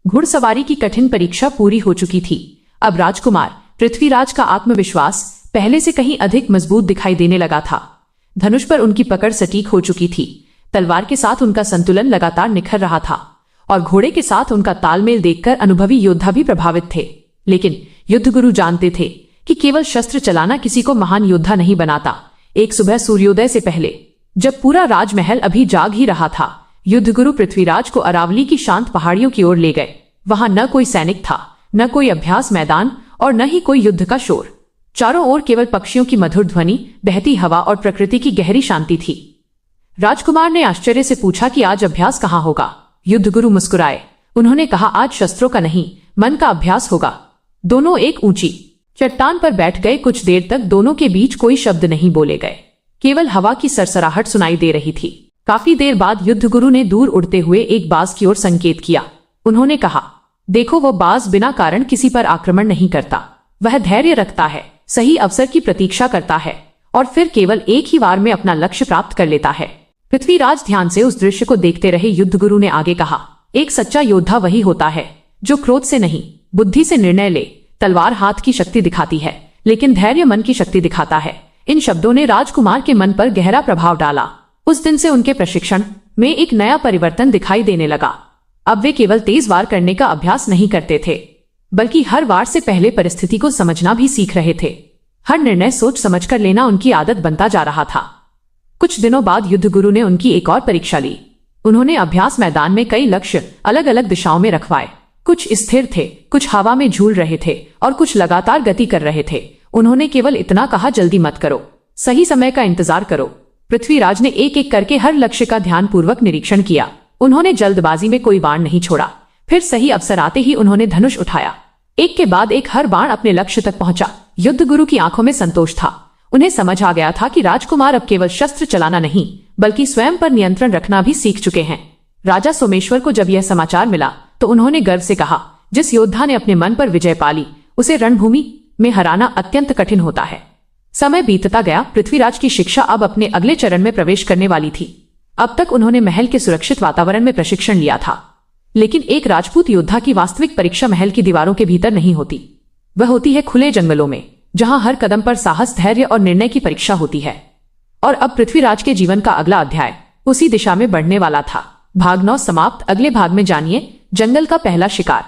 घुड़सवारी की कठिन परीक्षा पूरी हो चुकी थी। अब राजकुमार पृथ्वीराज का आत्मविश्वास पहले से कहीं अधिक मजबूत दिखाई देने लगा था। धनुष पर उनकी पकड़ सटीक हो चुकी थी, तलवार के साथ उनका संतुलन लगातार निखर रहा था और घोड़े के साथ उनका तालमेल देखकर अनुभवी योद्धा भी प्रभावित थे। लेकिन युद्धगुरु जानते थे कि केवल शस्त्र चलाना किसी को महान योद्धा नहीं बनाता। एक सुबह सूर्योदय से पहले, जब पूरा राजमहल अभी जाग ही रहा था, युद्धगुरु पृथ्वीराज को अरावली की शांत पहाड़ियों की ओर ले गए। वहां न कोई सैनिक था, न कोई अभ्यास मैदान और न ही कोई युद्ध का शोर। चारों ओर केवल पक्षियों की मधुर ध्वनि, बहती हवा और प्रकृति की गहरी शांति थी। राजकुमार ने आश्चर्य से पूछा कि आज अभ्यास कहाँ होगा? युद्धगुरु मुस्कुराए। उन्होंने कहा, आज शस्त्रों का नहीं, मन का अभ्यास होगा। दोनों एक ऊंची चट्टान पर बैठ गए। कुछ देर तक दोनों के बीच कोई शब्द नहीं बोले गए, केवल हवा की सरसराहट सुनाई दे रही थी। काफी देर बाद युद्धगुरु ने दूर उड़ते हुए एक बाज की ओर संकेत किया। उन्होंने कहा, देखो, वो बाज बिना कारण किसी पर आक्रमण नहीं करता। वह धैर्य रखता है, सही अवसर की प्रतीक्षा करता है और फिर केवल एक ही वार में अपना लक्ष्य प्राप्त कर लेता है। पृथ्वीराज ध्यान से उस दृश्य को देखते रहे। युद्धगुरु ने आगे कहा, एक सच्चा योद्धा वही होता है जो क्रोध से नहीं, बुद्धि से निर्णय ले। तलवार हाथ की शक्ति दिखाती है, लेकिन धैर्य मन की शक्ति दिखाता है। इन शब्दों ने राजकुमार के मन पर गहरा प्रभाव डाला। उस दिन से उनके प्रशिक्षण में एक नया परिवर्तन दिखाई देने लगा। अब वे केवल तेज वार करने का अभ्यास नहीं करते थे, बल्कि हर वार से पहले परिस्थिति को समझना भी सीख रहे थे। हर निर्णय सोच समझकर लेना उनकी आदत बनता जा रहा था। कुछ दिनों बाद युद्धगुरु ने उनकी एक और परीक्षा ली। उन्होंने अभ्यास मैदान में कई लक्ष्य अलग अलग दिशाओं में रखवाए। कुछ स्थिर थे, कुछ हवा में झूल रहे थे और कुछ लगातार गति कर रहे थे। उन्होंने केवल इतना कहा, जल्दी मत करो, सही समय का इंतजार करो। पृथ्वीराज ने एक एक करके हर लक्ष्य का ध्यानपूर्वक निरीक्षण किया। उन्होंने जल्दबाजी में कोई बाण नहीं छोड़ा। फिर सही अवसर आते ही उन्होंने धनुष उठाया। एक के बाद एक हर बाण अपने लक्ष्य तक पहुंचा। युद्धगुरु की आंखों में संतोष था। उन्हें समझ आ गया था कि राजकुमार अब केवल शस्त्र चलाना नहीं, बल्कि स्वयं पर नियंत्रण रखना भी सीख चुके हैं। राजा सोमेश्वर को जब यह समाचार मिला तो उन्होंने गर्व से कहा, जिस योद्धा ने अपने मन पर विजय पाली, उसे रणभूमि में हराना अत्यंत कठिन होता है। समय बीतता गया। पृथ्वीराज की शिक्षा अब अपने अगले चरण में प्रवेश करने वाली थी। अब तक उन्होंने महल के सुरक्षित वातावरण में प्रशिक्षण लिया था, लेकिन एक राजपूत योद्धा की वास्तविक परीक्षा महल की दीवारों के भीतर नहीं होती। वह होती है खुले जंगलों में, जहां हर कदम पर साहस, धैर्य और निर्णय की परीक्षा होती है। और अब पृथ्वीराज के जीवन का अगला अध्याय उसी दिशा में बढ़ने वाला था। भाग 9 समाप्त। अगले भाग में जानिए जंगल का पहला शिकार।